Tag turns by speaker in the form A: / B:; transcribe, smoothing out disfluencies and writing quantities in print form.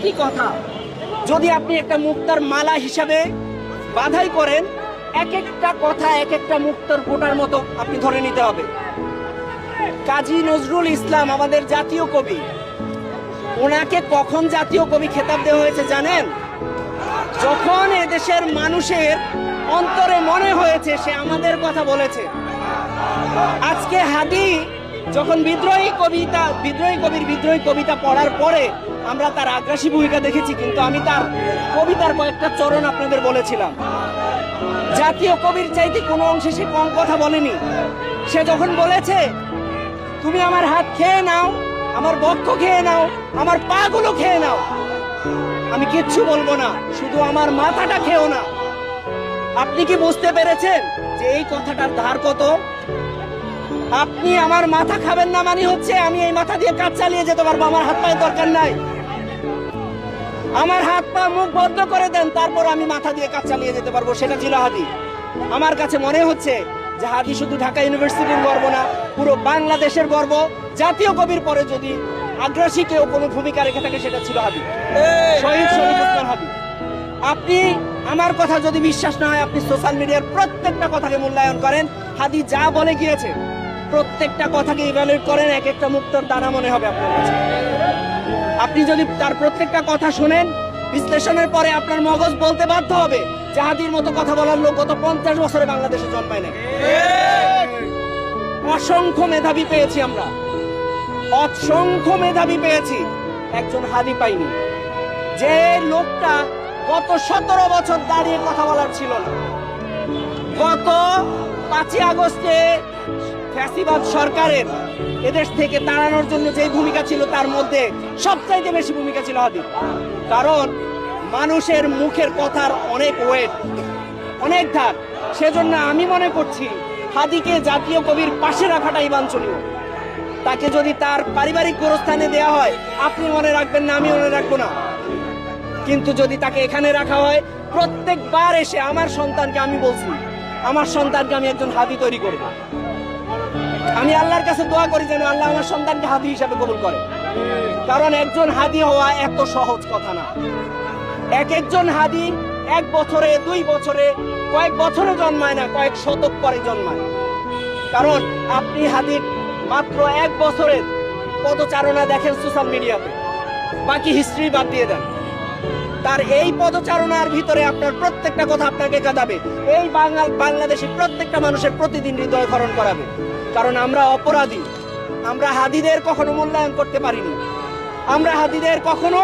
A: একই কথা যদি আপনি একটা মুক্তার মালা হিসাবে বাধাই করেন, এক একটা কথা এক একটা মুক্তার ফোঁটার মতো আপনি ধরে নিতে হবে। কাজী নজরুল ইসলাম আমাদের জাতীয় কবি, ওনাকে কখন জাতীয় কবি খেতাব দেওয়া হয়েছে জানেন? যখন এদেশের মানুষের অন্তরে মনে হয়েছে সে আমাদের কথা বলেছে। আজকে হাদি যখন বিদ্রোহী কবির বিদ্রোহী কবিতা পড়ার পরে আমরা তার আগ্রাসী ভূমিকা দেখেছি, কিন্তু আমি তার কবিতার কয়েকটা চরণ আপনাদের বলেছিলাম। জাতীয় কবির চাইতে কোনো অংশে সে কম কথা বলেনি। সে যখন বলেছে তুমি আমার হাত খেয়ে নাও, আমার বক্ষ খেয়ে নাও, আমার পা গুলো খেয়ে নাও, আমি কিচ্ছু বলবো না, শুধু আমার মাথাটা খেও না। আপনি কি বুঝতে পেরেছেন যে এই কথাটার ধার কত? আপনি আমার মাথা খাবেন না মানে হচ্ছে আমি এই মাথা দিয়ে কাজ চালিয়ে যেতে পারবো, আমার হাত পায়ের দরকার নাই। আমার হাত পা মুখ বন্ধ করে দেন, তারপর আমি মাথা দিয়ে কাজ চালিয়ে যেতে পারবো। সেটা ছিল হাদি। আমার কাছে মনে হচ্ছে যে হাদি শুধু ঢাকা ইউনিভার্সিটির গর্ব না, পুরো বাংলাদেশের গর্ব। জাতীয় কবির পরে যদি আগ্রাসী কেউ কোনো ভূমিকা রেখে থাকে সেটা ছিল হাদি, শহীদ শরীফ ওসমান হাদি। আপনি আমার কথা যদি বিশ্বাস না হয়, আপনি সোশ্যাল মিডিয়ার প্রত্যেকটা কথাকে মূল্যায়ন করেন। হাদি যা বলে গিয়েছে প্রত্যেকটা কথাকে ইভ্যালুয়েট করেন, এক একটা মুক্তর দানা মনে হবে আপনার কাছে। আপনি যদি তার প্রত্যেকটা কথা শুনেন, বিশ্লেষণের পরে আপনার মগজ বলতে বাধ্য হবে যে হাদির মতো কথা বলার লোক গত 50 বছরে বাংলাদেশে জন্মায় নাই। অসংখ্য মেধাবী পেয়েছি আমরা, অসংখ্য মেধাবী পেয়েছি, একজন হাদি পাইনি। যে লোকটা গত 17 বছর দাঁড়িয়ে কথা বলার ছিল না, গত 5ই আগস্টে ফ্যাসিবাদ সরকারের এদেশ থেকে তাড়ানোর জন্য যে ভূমিকা ছিল তার মধ্যে সবচাইতে বেশি ভূমিকা ছিল হাদির। কারণ মানুষের মুখের কথার অনেক ওয়েট, অনেক ধার। সেজন্য আমি মনে করছি হাদিকে জাতীয় কবির পাশে রাখাটাই বাঞ্ছনীয়। তাকে যদি তার পারিবারিক গোরস্থানে দেওয়া হয় আপনি মনে রাখবেন না, আমি মনে রাখবো না, কিন্তু যদি তাকে এখানে রাখা হয়, প্রত্যেকবার এসে আমার সন্তানকে, আমি বলছি আমার সন্তানকে আমি একজন হাদি তৈরি করব। আমি আল্লাহর কাছে দোয়া করি যেন আল্লাহ আমার সন্তানকে হাদি হিসাবে কবুল করে। কারণ একজন হাদি হওয়া এত সহজ কথা না। একজন হাদি 1 বছরে 2 বছরে কয়েক বছরে জন্মায় না, কয়েক শতক পরে জন্মায়। কারণ আপনি হাদির মাত্র 1 বছরের পদচারণা দেখেন সোশ্যাল মিডিয়াতে, বাকি হিস্ট্রি বাদ দিয়ে দেন। তার এই পদচারণার ভিতরে আপনার প্রত্যেকটা কথা আপনাকে কাঁদাবে, এই বাংলাদেশি প্রত্যেকটা মানুষের প্রতিদিন হৃদয় ক্ষরণ করাবে। কারণ আমরা অপরাধী, আমরা হাদিদের কখনো মূল্যায়ন করতে পারিনি, আমরা হাদিদের কখনো